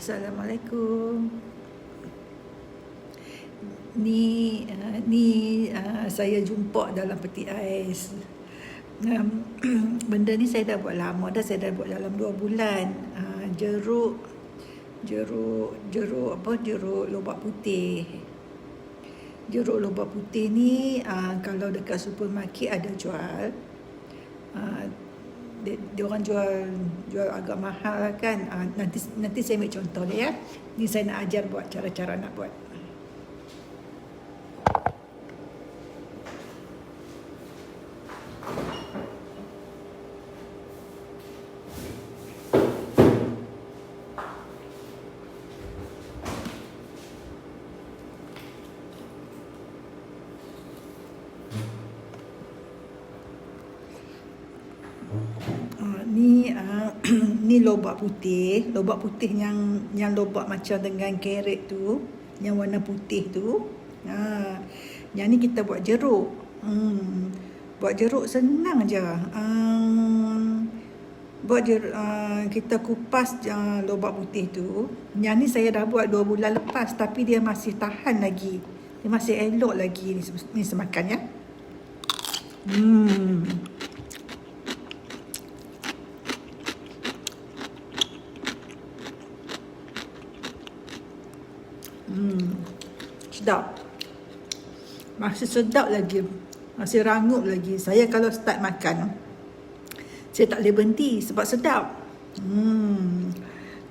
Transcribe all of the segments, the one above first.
Assalamualaikum. Ni saya jumpa dalam peti ais. Benda ni saya dah buat lama dah, saya dah buat dalam 2 bulan. Jeruk lobak putih. Jeruk lobak putih ni kalau dekat supermarket ada jual. Dia orang jual agak mahal lah kan. Nanti saya ambil contoh dia ya. Ni saya nak ajar buat cara-cara nak buat. Ni lobak putih yang lobak macam dengan carrot tu, yang warna putih tu. Yang ni kita buat jeruk. Buat jeruk senang je. Kita kupas lobak putih tu. Yang ni saya dah buat 2 bulan lepas, tapi dia masih tahan lagi. Dia masih elok lagi ni semakan ya. Sedap. Masih sedap lagi. Masih rangup lagi. Saya kalau start makan, saya tak boleh berhenti sebab sedap.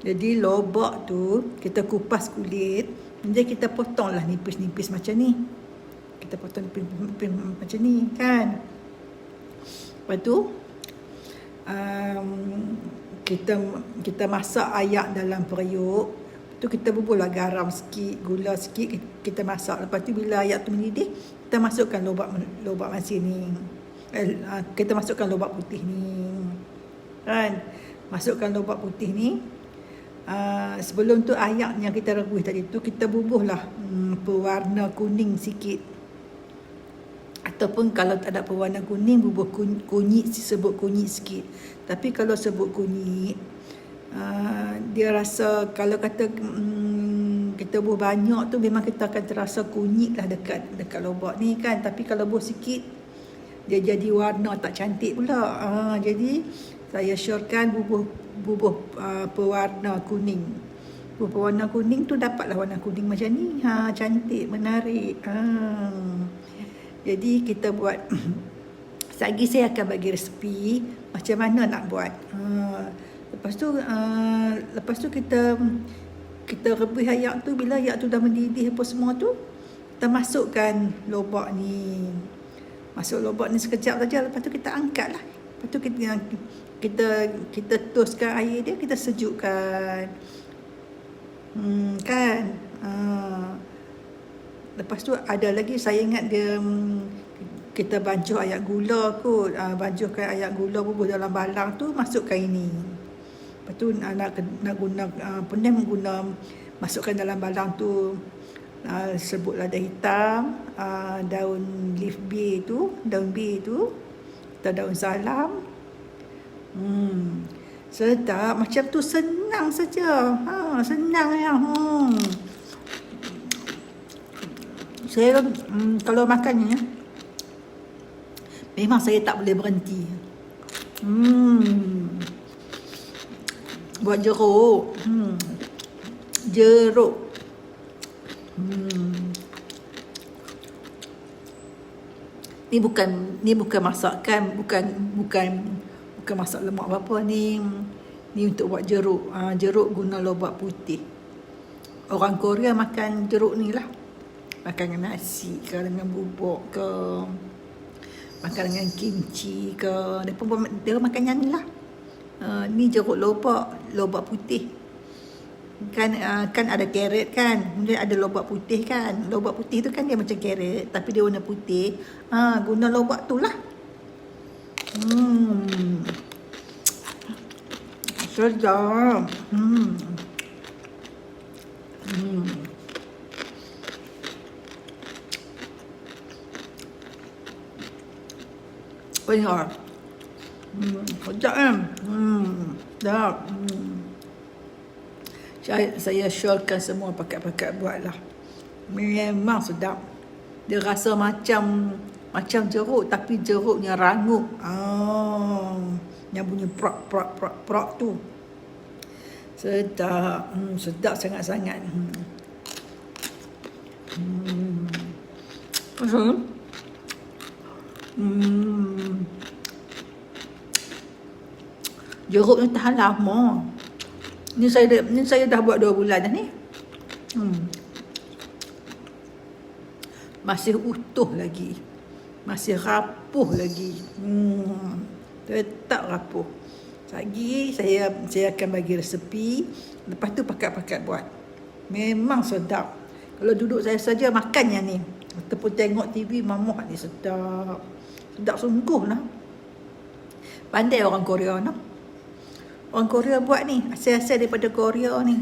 Jadi lobak tu kita kupas kulit, jadi kita potonglah nipis-nipis macam ni. Kita potong nipis macam ni kan. Lepas tu kita masak ayak dalam periuk. Tu kita bubuhlah garam sikit, gula sikit, kita masak. Lepas tu bila ayak tu mendidih, kita masukkan lobak masin ni. Kita masukkan lobak putih ni. Kan? Masukkan lobak putih ni. Sebelum tu ayak yang kita rebus tadi tu, kita bubuhlah pewarna kuning sikit. Ataupun kalau tak ada pewarna kuning, bubuh kunyit, sebut kunyit sikit. Tapi kalau sebut kunyit, dia rasa kalau kata kita buh banyak tu memang kita akan terasa kunyit lah dekat lobak ni kan. Tapi kalau buh sikit dia jadi warna tak cantik pula. Jadi saya syorkan bubuh pewarna kuning. Bubuh pewarna kuning tu dapatlah warna kuning macam ni. Cantik, menarik. Jadi kita buat lagi saya akan bagi resepi macam mana nak buat. Lepas tu kita rebus ayak tu. Bila ayak tu dah mendidih apa semua tu, kita masukkan lobak ni. Masuk lobak ni sekejap saja, lepas tu kita angkat lah. Lepas tu kita toskan air dia, kita sejukkan. Kan? Lepas tu ada lagi saya ingat dia kita bancuh ayak gula kot. Bancuhkan ayak gula, bubuh dalam balang tu, masukkan ini. Lepas tu nak guna masukkan dalam balang tu, sebut lada hitam, daun leaf bay tu, atau daun salam. Sedap macam tu, senang saja. Senang ya. Saya kalau makan ni memang saya tak boleh berhenti. Buat jeruk. Ni bukan masakan, bukan masak lemak apa ni. Ni untuk buat jeruk. Jeruk guna lobak putih. Orang Korea makan jeruk ni lah. Makan dengan nasi ke, dengan bubuk ke, makan dengan kimchi ke. Dia makan yang ni lah. Ni jeruk lobak putih. Kan ada carrot kan. Kemudian ada lobak putih kan. Lobak putih tu kan dia macam carrot, tapi dia warna putih. Guna lobak tu lah. Sedap. Banyak. Sedap kan? Sedap. Saya syorkan semua pakat-pakat buat lah. Memang sedap. Dia rasa macam jeruk, tapi jeruknya rangup. Yang bunyi prak tu. Sedap. Sedap sangat-sangat. Jeruk ni tahan lama. Ni saya dah buat 2 bulan dah ni. Masih utuh lagi. Masih rapuh lagi. Tetap rapuh. Lagi saya akan bagi resepi. Lepas tu pakat-pakat buat. Memang sedap. Kalau duduk saya saja makan yang ni, ataupun tengok TV, mamak ni sedap. Sedap sungguh lah. Pandai orang Korea no. Orang Korea buat ni, asal-asal daripada Korea ni.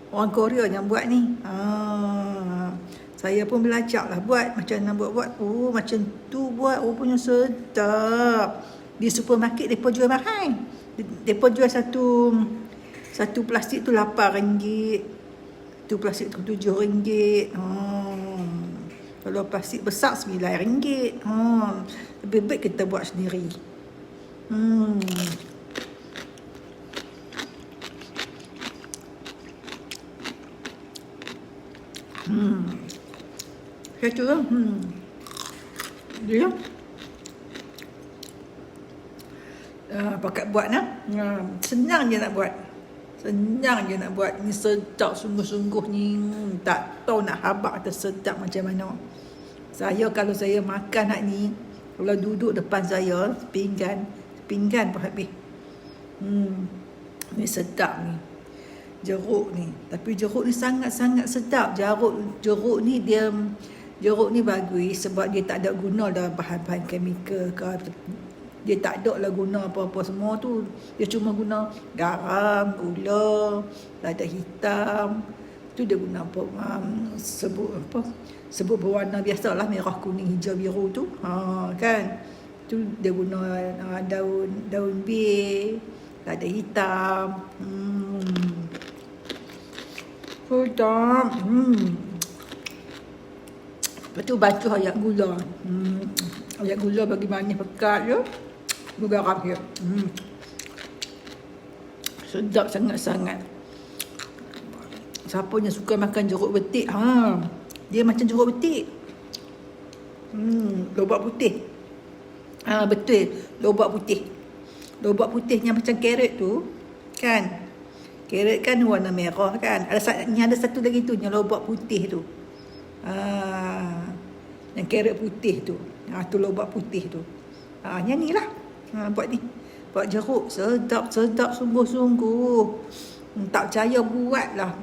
Orang Korea yang buat ni. Saya pun belajar lah buat. Macam mana buat. Macam tu buat. Punya sedap. Di supermarket mereka jual mahal. Mereka jual satu plastik tu RM8. Satu plastik tu RM7. Kalau plastik besar RM9. Lebih baik kita buat sendiri. Itu lah. Dia pakat buat lah. Senang je nak buat. Ni sedap sungguh-sungguh ni. Tak tahu nak habak atau sedap macam mana. Kalau saya makan nak ni, kalau duduk depan saya, pinggan pun habis. Ni sedap ni. Jeruk ni. Tapi jeruk ni sangat-sangat sedap. Jeruk ni bagus sebab dia tak ada guna dah bahan-bahan kimia ke. Dia tak ada lah guna apa-apa semua tu. Dia cuma guna garam, gula, lada hitam. Tu dia guna apa? Sebut berwarna biasalah, merah, kuning, hijau, biru tu. Kan? Tu dia guna daun bir, lada hitam. Sedap. Lepas tu basuh ayak gula. Ayak gula bagi manis pekat je. Garam je. Sedap sangat-sangat. Siapa yang suka makan jeruk betik, dia macam jeruk betik. Lobak putih. Betul, lobak putih. Lobak putihnya macam carrot tu, kan? Carrot kan warna merah kan. Ada satu lagi tu, yang lobak putih tu. Yang carrot putih tu. Tu lobak putih tu. Yang ni lah. Buat ni. Buat jeruk. Sedap sungguh-sungguh. Tak percaya buat lah.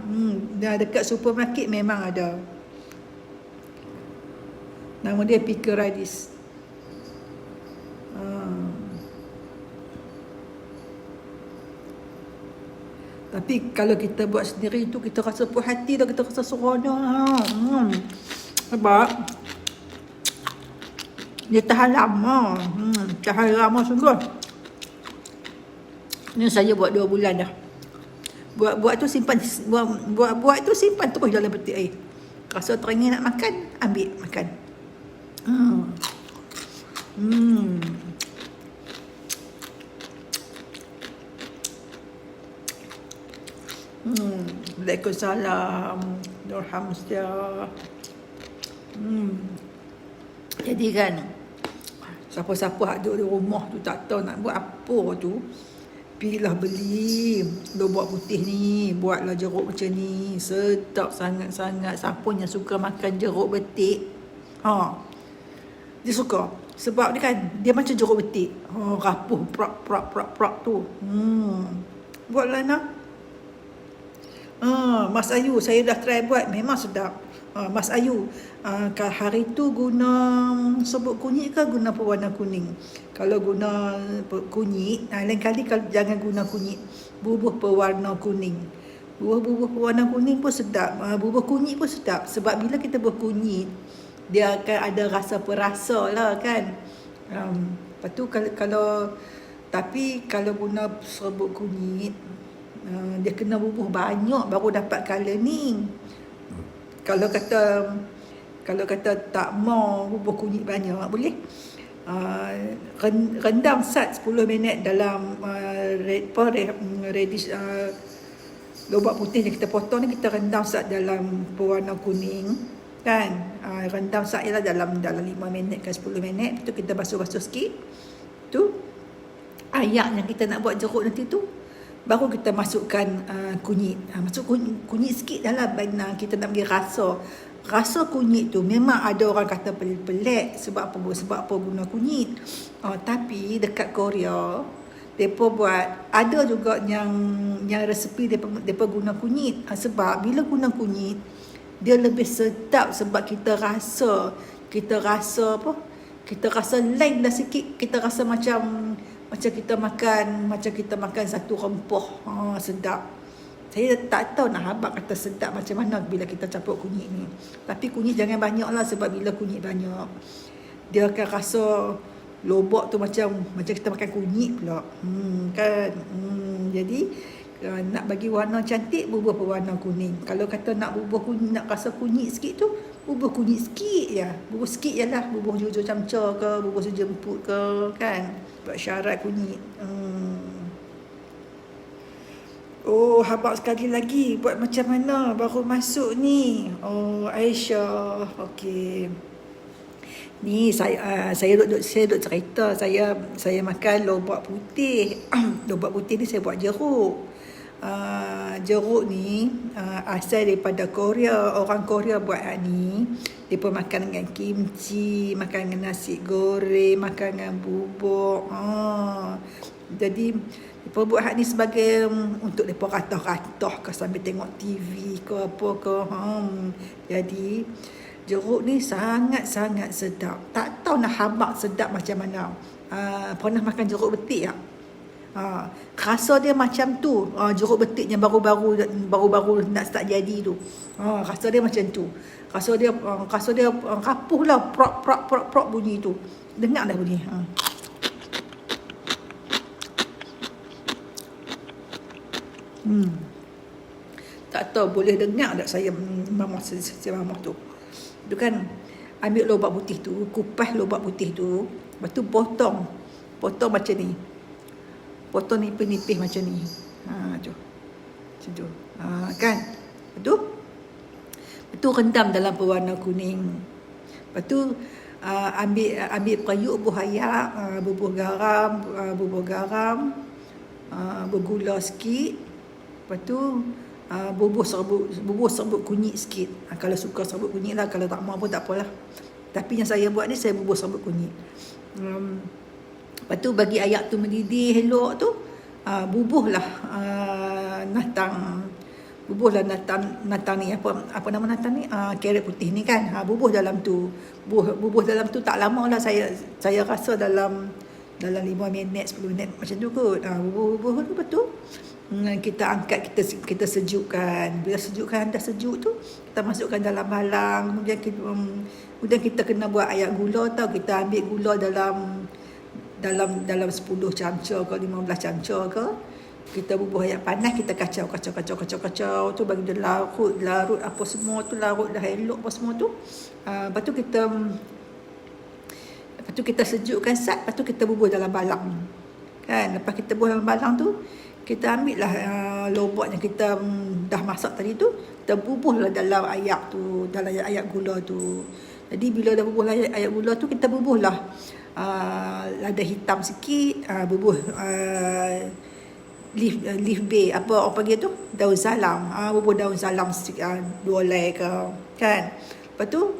Dah dekat supermarket memang ada. Nama dia pickle radis. Tapi kalau kita buat sendiri tu, kita rasa puas hati dah, kita rasa seronok. Sebab dia tahan lama. Tahan lama sungguh. Ni saya buat 2 bulan dah. Buat tu simpan terus dalam peti air. Rasa teringin nak makan, ambil makan. Waalaikumsalam. Alhamdulillah. Jadi kan, siapa-siapa duduk di rumah tu tak tahu nak buat apa tu, pergilah beli lobak putih ni, buatlah jeruk macam ni. Sedap sangat-sangat. Siapa yang suka makan jeruk betik, dia suka. Sebab dia kan, dia macam jeruk betik. Rapuh, prak tu. Buatlah nak. Mas Ayu, saya dah try buat, memang sedap. Mas Ayu, hari tu guna serbuk kunyit ke guna pewarna kuning? Kalau guna kunyit, lain kali kalau jangan guna kunyit, bubuh pewarna kuning. Bubuh pewarna kuning pun sedap. Bubuh kunyit pun sedap. Sebab bila kita berkunyit, dia akan ada rasa perasa lah kan. Lepas tu kalau guna serbuk kunyit, Dia kena bubuh banyak baru dapat colour ni. Kalau kata tak mau bubuh kunyit banyak, boleh rendam sat 10 minit dalam reddish, lobak putih yang kita potong ni, kita rendam sat dalam pewarna kuning kan. Rendam sat ialah dalam 5 minit ke 10 minit. Tu kita basuh-basuh sikit. Tu ayak yang kita nak buat jeruk nanti tu, baru kita masukkan kunyit. Masuk kunyit sikit dalam kita nak bagi rasa. Rasa kunyit tu memang ada orang kata pelik-pelik sebab apa guna kunyit. Tapi dekat Korea depa buat ada juga yang resepi depa guna kunyit. Sebab bila guna kunyit dia lebih sedap, sebab kita rasa apa? Kita rasa lain dah sikit. Kita rasa macam kita makan satu rempah. Sedap. Saya tak tahu nak habaq kata sedap macam mana bila kita campur kunyit ni. Tapi kunyit jangan banyak lah, sebab bila kunyit banyak dia akan rasa lobak tu macam kita makan kunyit pula. Kan. Jadi nak bagi warna cantik, bubuh pewarna kuning. Kalau kata nak bubuh kunyit, nak rasa kunyit sikit tu, bubuh kunyit sikit je. Bubuh sikit je lah. Bubuh jujur camca ke, bubuh sejemput ke, kan. Buat syarat kunyit. Habaq sekali lagi. Buat macam mana baru masuk ni? Aisyah. Okey. Ni saya duk cerita. Saya makan lobak putih. Lobak putih ni saya buat jeruk. Jeruk ni asal daripada Korea. Orang Korea buat ni. Mereka makan dengan kimchi, makan dengan nasi goreng, makan dengan bubuk. Jadi mereka buat hak ni sebagai untuk mereka ratah-ratah ke sambil tengok TV ke apa ke. Jadi jeruk ni sangat-sangat sedap. Tak tahu nak habaq sedap macam mana. Pernah makan jeruk betik tak? Rasa dia macam tu. Jeruk betik yang baru-baru nak start jadi tu. Rasa dia macam tu. Rasa dia rapuh lah. Prok bunyi tu. Dengar dah bunyi. Tak tahu boleh dengar tak saya mamah tu. Tu kan ambil lobak putih tu, kupas lobak putih tu, lepas tu potong macam ni. Potong nipis-nipis macam ni. Tu. Macam tu. Kan? Betul? Betul, rendam dalam pewarna kuning. Lepas tu ambil periuk buah ayak, bubuh garam, bergula sikit. Lepas tu bubuh serbuk kunyit sikit. Kalau suka serbuk kunyit lah, kalau tak mau pun tak apalah. Tapi yang saya buat ni, saya bubuh serbuk kunyit. Lepas tu bagi ayak tu mendidih elok tu, bubuhlah natang ni, apa nama natang ni, carrot putih ni kan. Bubuh dalam tu. Bubuh dalam tu tak lama lah, saya rasa dalam 5 minit 10 minit macam tu kot. Bubuh tu betul. Kita angkat, kita sejukkan. Bila sejukkan, dah sejuk tu, kita masukkan dalam balang. Kemudian kita kena buat ayak gula tau. Kita ambil gula dalam 10 camca ke 15 camca ke. Kita bubuh ayak panas, kita kacau tu, bagi dia larut apa semua tu, larut dah elok apa semua tu. Lepas tu kita sejukkan sat, lepas tu kita bubuh dalam balang. Kan, lepas kita bubuh dalam balang tu, kita ambil lah lobak yang kita dah masak tadi tu, kita bubuhlah dalam ayak tu, dalam ayak gula tu. Jadi bila dah bubuh ayak gula tu, kita bubuhlah lada hitam sikit, bubuh leaf bay, apa orang panggil tu, daun salam. Bubuh daun salam sikit, 2 helai ke, kan. Lepas tu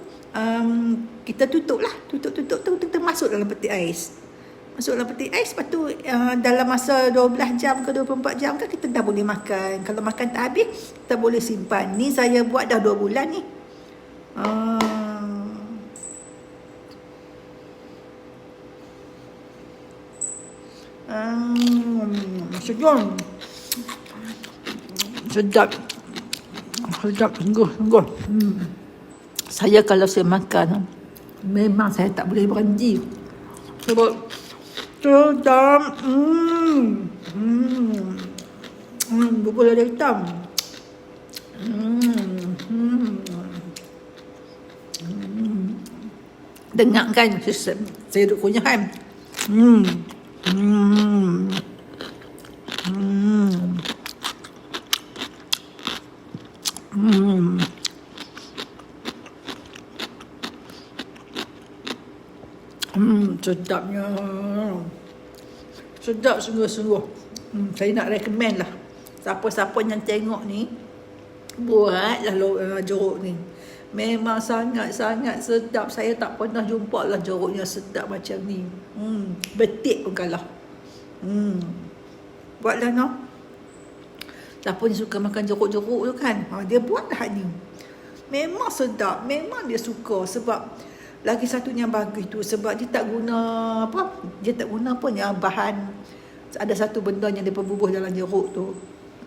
kita tutup tu, kita masuk dalam peti ais. Lepas tu dalam masa 12 jam ke 24 jam ke, kita dah boleh makan. Kalau makan tak habis, kita boleh simpan. Ni saya buat dah 2 bulan ni. Sedap sungguh. Saya kalau saya makan, memang saya tak boleh berhenti. Sebab sedap. Bubur lada hitam. Hmm. Dengar kan saya duk kunyah kan. Hmm. Hmm. Hmm. Hmm. Sedapnya. Sedap sungguh-sungguh. Saya nak recommend lah. Siapa-siapa yang tengok ni, buatlah jeruk ni. Memang sangat-sangat sedap. Saya tak pernah jumpa lah jeruk yang sedap macam ni. Betik pun kalah. Buatlah no. Siapa yang suka makan jeruk-jeruk tu kan, dia buatlah ni. Memang sedap. Memang dia suka. Sebab lagi satunya bagus tu, sebab dia tak guna apa? Dia tak guna apa ni bahan. Ada satu benda yang dia perbubuh dalam jeruk tu.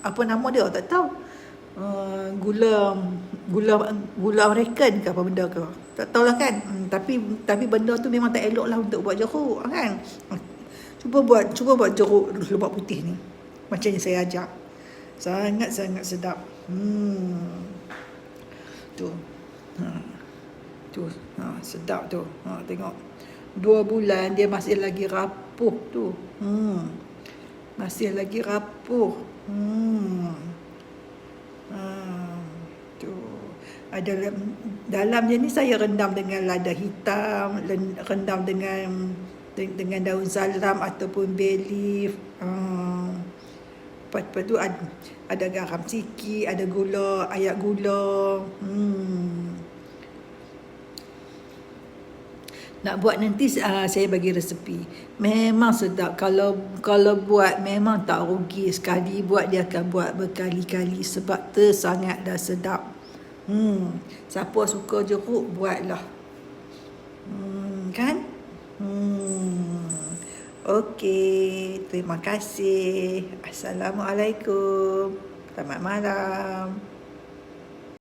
Apa nama dia? Tak tahu. Gula American ke apa benda ke, tak tahulah kan. Tapi benda tu memang tak elok lah untuk buat jeruk kan. Cuba buat jeruk lemak putih ni macam yang saya ajak. Sangat-sangat sedap. Tu sedap tu. Tengok 2 bulan dia masih lagi rapuh tu. Masih lagi rapuh. Tu ada dalamnya ni saya rendam dengan lada hitam, rendam dengan daun salam ataupun bay leaf. Lepas tu ada garam sikit, ada gula, ayak gula. Nak buat nanti saya bagi resepi. Memang sedap. Kalau buat memang tak rugi. Sekali buat dia akan buat berkali-kali sebab sangat dah sedap. Siapa suka jeruk buatlah. Kan? Okey, terima kasih. Assalamualaikum. Selamat malam.